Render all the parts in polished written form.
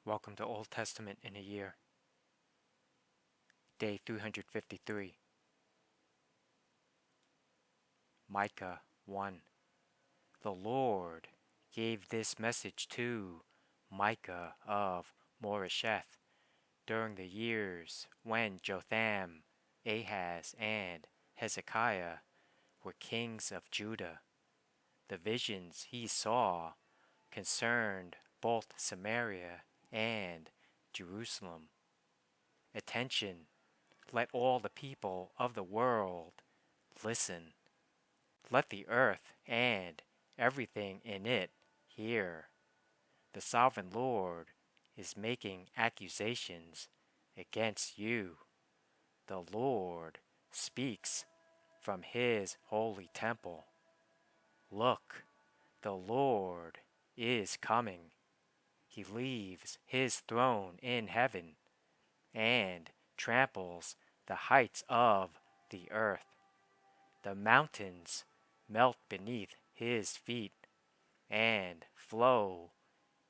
Welcome to Old Testament in a Year. Day 353. Micah 1. The Lord gave this message to Micah of Moresheth during the years when Jotham, Ahaz, and Hezekiah were kings of Judah. The visions he saw concerned both Samaria and Jerusalem. Attention, let all the people of the world listen. Let the earth and everything in it hear. The sovereign Lord is making accusations against you. The Lord speaks from his holy temple. Look, the Lord is coming. He leaves his throne in heaven and tramples the heights of the earth. The mountains melt beneath his feet and flow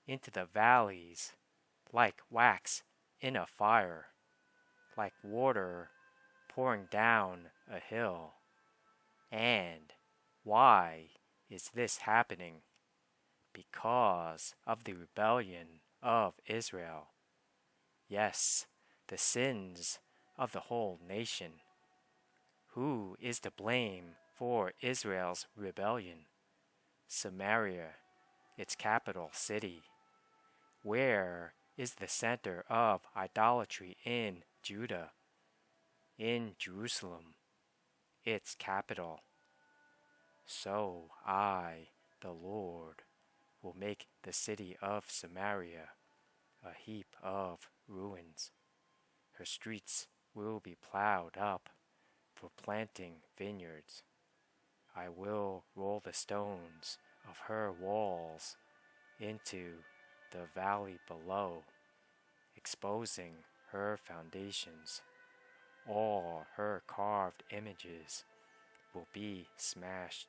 into the valleys like wax in a fire, like water pouring down a hill. And why is this happening? Because of the rebellion of Israel. Yes, the sins of the whole nation. Who is to blame for Israel's rebellion? Samaria, its capital city. Where is the center of idolatry in Judah? In Jerusalem, its capital. So I, the Lord, will make the city of Samaria a heap of ruins. Her streets will be plowed up for planting vineyards. I will roll the stones of her walls into the valley below, exposing her foundations. All her carved images will be smashed.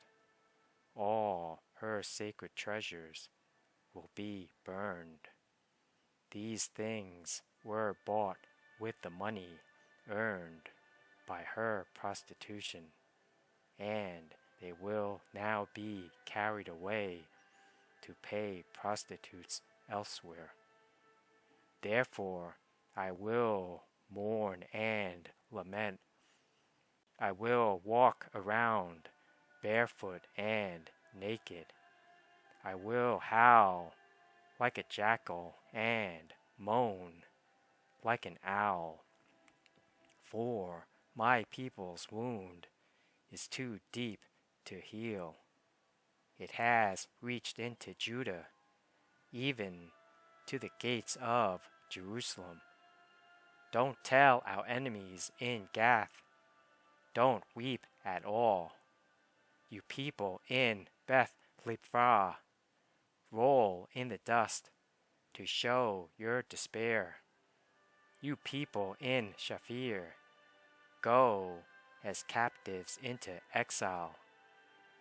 All her sacred treasures will be burned. These things were bought with the money earned by her prostitution, and they will now be carried away to pay prostitutes elsewhere. Therefore, I will mourn and lament. I will walk around barefoot and naked. I will howl like a jackal and moan like an owl. For my people's wound is too deep to heal. It has reached into Judah, even to the gates of Jerusalem. Don't tell our enemies in Gath. Don't weep at all. You people in Beth Liphrah, roll in the dust to show your despair. You people in Shaphir, go as captives into exile,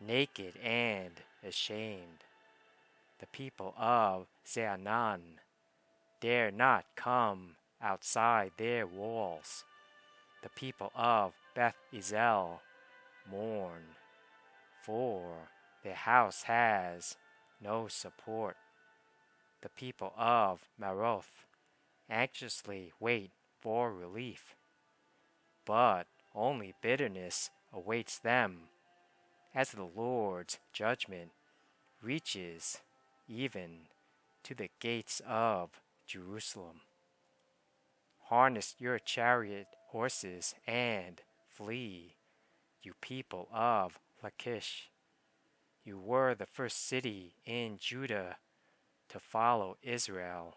naked and ashamed. The people of Zeanan dare not come outside their walls. The people of Beth Ezel mourn, for their house has no support. The people of Maroth anxiously wait for relief, but only bitterness awaits them as the Lord's judgment reaches even to the gates of Jerusalem. Harness your chariot horses and flee, you people of Lachish. You were the first city in Judah to follow Israel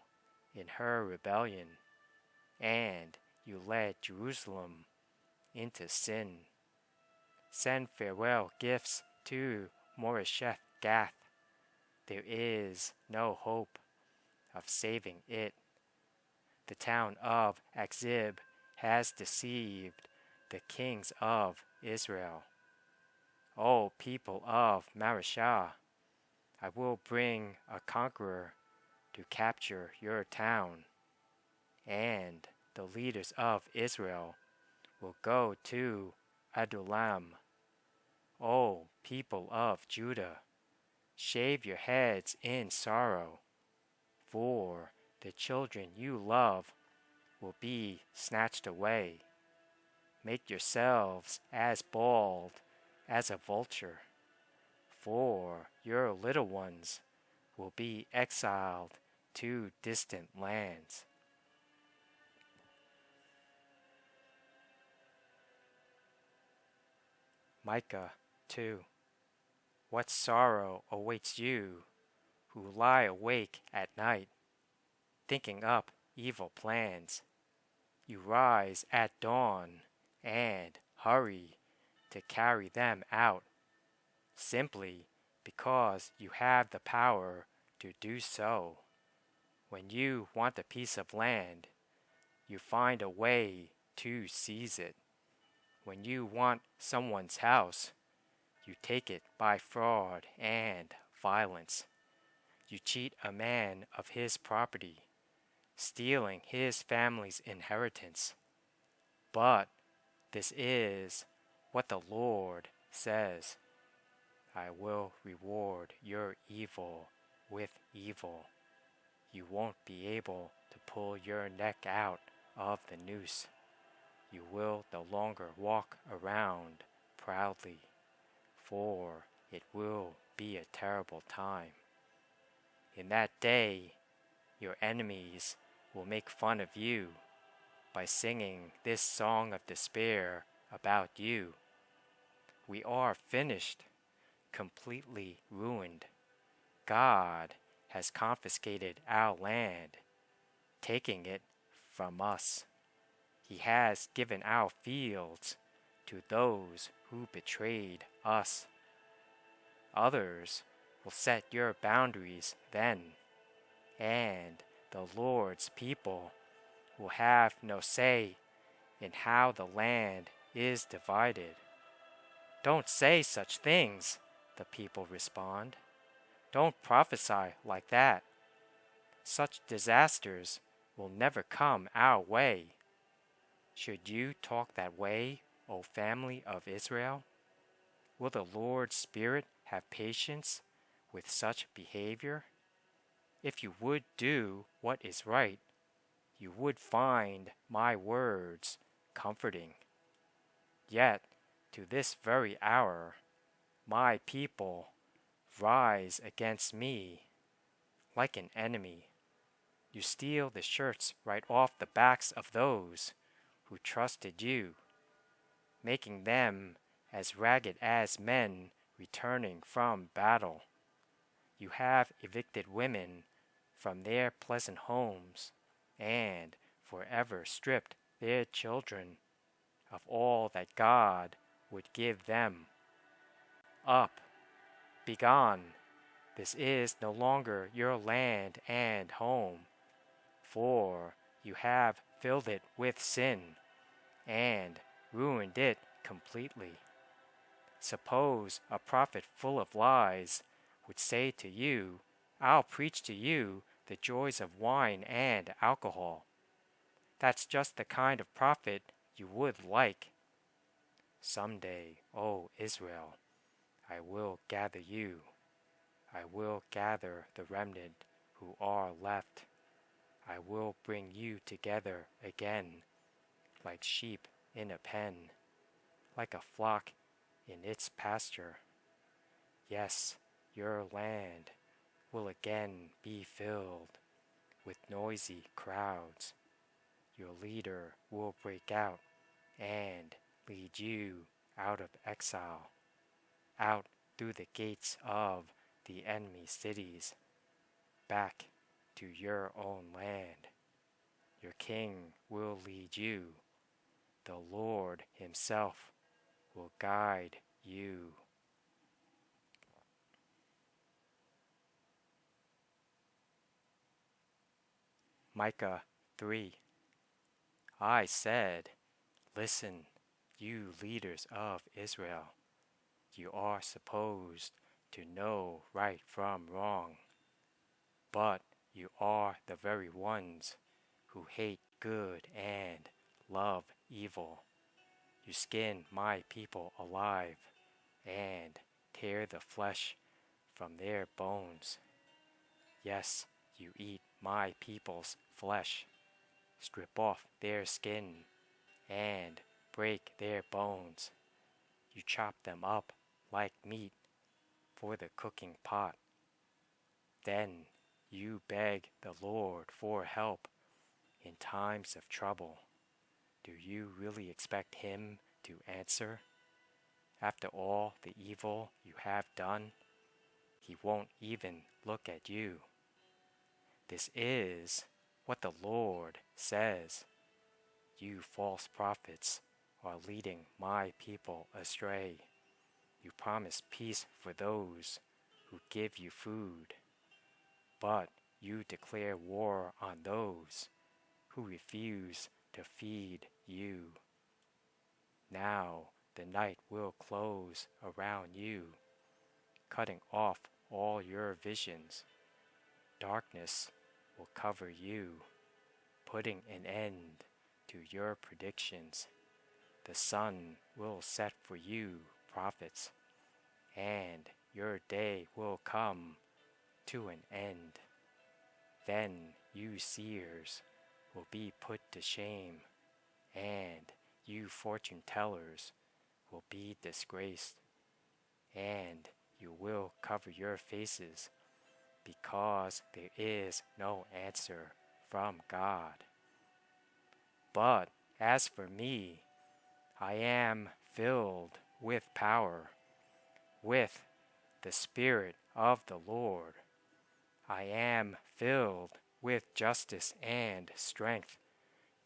in her rebellion, and you led Jerusalem into sin. Send farewell gifts to Moresheth Gath. There is no hope of saving it. The town of Akzib has deceived the kings of Israel. O people of Mareshah, I will bring a conqueror to capture your town, and the leaders of Israel will go to Adullam. O people of Judah, shave your heads in sorrow, for the children you love will be snatched away. Make yourselves as bald as a vulture, for your little ones will be exiled to distant lands. Micah 2. What sorrow awaits you who lie awake at night, thinking up evil plans. You rise at dawn and hurry to carry them out, simply because you have the power to do so. When you want a piece of land, you find a way to seize it. When you want someone's house, you take it by fraud and violence. You cheat a man of his property, stealing his family's inheritance. But this is what the Lord says: I will reward your evil with evil. You won't be able to pull your neck out of the noose. You will no longer walk around proudly, for it will be a terrible time. In that day, your enemies will make fun of you by singing this song of despair about you. We are finished, completely ruined. God has confiscated our land, taking it from us. He has given our fields to those who betrayed us. Others will set your boundaries then, and the Lord's people will have no say in how the land is divided. Don't say such things, the people respond. Don't prophesy like that. Such disasters will never come our way. Should you talk that way, O family of Israel? Will the Lord's Spirit have patience with such behavior? If you would do what is right, you would find my words comforting. Yet, to this very hour, my people rise against me like an enemy. You steal the shirts right off the backs of those who trusted you, making them as ragged as men returning from battle. You have evicted women from their pleasant homes and forever stripped their children of all that God would give them. Up, begone, this is no longer your land and home, for you have filled it with sin and ruined it completely. Suppose a prophet full of lies would say to you, I'll preach to you the joys of wine and alcohol. That's just the kind of prophet you would like. Someday, O Israel, I will gather you. I will gather the remnant who are left. I will bring you together again, like sheep in a pen, like a flock in its pasture. Yes, your land will again be filled with noisy crowds. Your leader will break out and lead you out of exile, out through the gates of the enemy cities, back to your own land. Your king will lead you. The Lord himself will guide you. Micah 3. I said, listen, you leaders of Israel. You are supposed to know right from wrong, but You are the very ones who hate good and love evil. You skin my people alive and tear the flesh from their bones. Yes, you eat my people's flesh, strip off their skin, and break their bones. You chop them up like meat for the cooking pot. Then you beg the Lord for help in times of trouble. Do you really expect Him to answer? After all the evil you have done, He won't even look at you. This is what the Lord says. You false prophets are leading my people astray. You promise peace for those who give you food, but you declare war on those who refuse to feed you. Now the night will close around you, cutting off all your visions. Darkness will cover you, putting an end to your predictions. The sun will set for you, prophets, and your day will come to an end. Then you seers will be put to shame, and you fortune tellers will be disgraced, and you will cover your faces because there is no answer from God. But as for me, I am filled with power, with the Spirit of the Lord. I am filled with justice and strength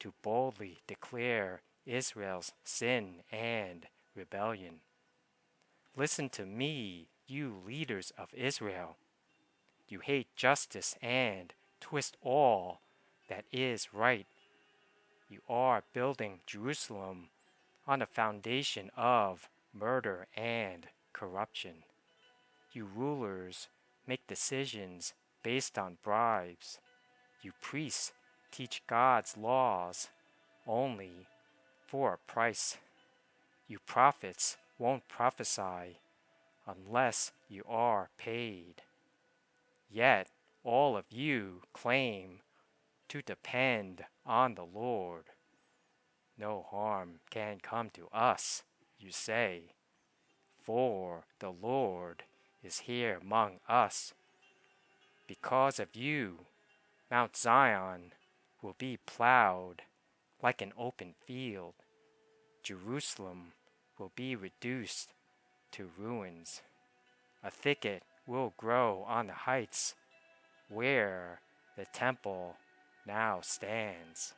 to boldly declare Israel's sin and rebellion. Listen to me, you leaders of Israel. You hate justice and twist all that is right. You are building Jerusalem on a foundation of murder and corruption. You rulers make decisions based on bribes. You priests teach God's laws only for a price. You prophets won't prophesy unless you are paid. Yet all of you claim to depend on the Lord. No harm can come to us, you say, for the Lord is here among us. Because of you, Mount Zion will be plowed like an open field. Jerusalem will be reduced to ruins. A thicket will grow on the heights where the temple now stands.